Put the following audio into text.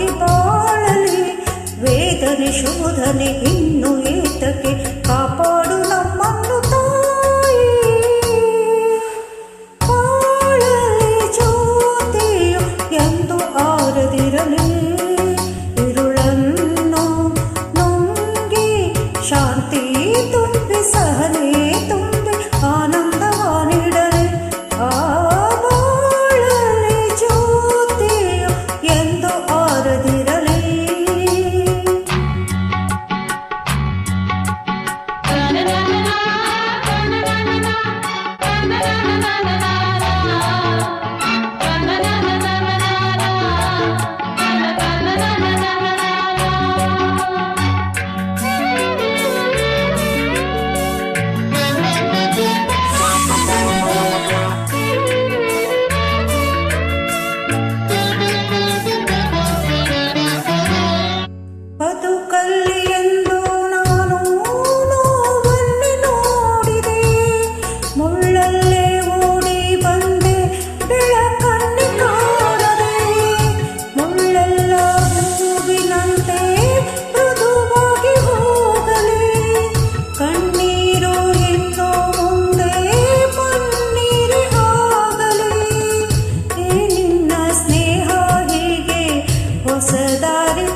ಸುಖವಾಗಿ ಬಾಳಲಿ. ವೇದನೆ ಶೋಧನೆ ಇನ್ನು ಏತಕ್ಕೆ, ಕಾಪಾಡು ನಮ್ಮನ್ನು ತಾಯಿ. ಬಾಳಲಿ ಜ್ಯೋತಿಯು ಎಂದು ಆರದಿರಲಿ, ಇರುಳನ್ನು ನುಂಗಿ ಶಾಂತಿ ತುಂಬಿ ಸಹನೆ ತುಂಬಿ ಆನಂದವ ನೀಡಲಿ. ಆ ಬಾಳಲಿ ಜ್ಯೋತಿಯು ಎಂದು ಆರದಿರಲಿ. ಬದುಕಲ್ಲಿ ಎಂದು ನಾನು ನೋವಲ್ಲಿ ನೋಡಿದೆ, ಮುಳ್ಳಲ್ಲೇ ಓಡಿ ಬಂದೆ ಬೆಳಕನ್ನಿ ಕಾಣದೆ. ಮುಳ್ಳೆಲ್ಲ ಹೂವಿನಂತೆ ಮೃದುವಾಗಿ ಹೋಗಲಿ, ಕಣ್ಣೀರು ಇನ್ನು ಮುಂದೆ ಪನ್ನೀರೇ ಆಗಲಿ. ಈ ನಿನ್ನ ಸ್ನೇಹ ಹೀಗೆ ಹೊಸ ದಾರಿ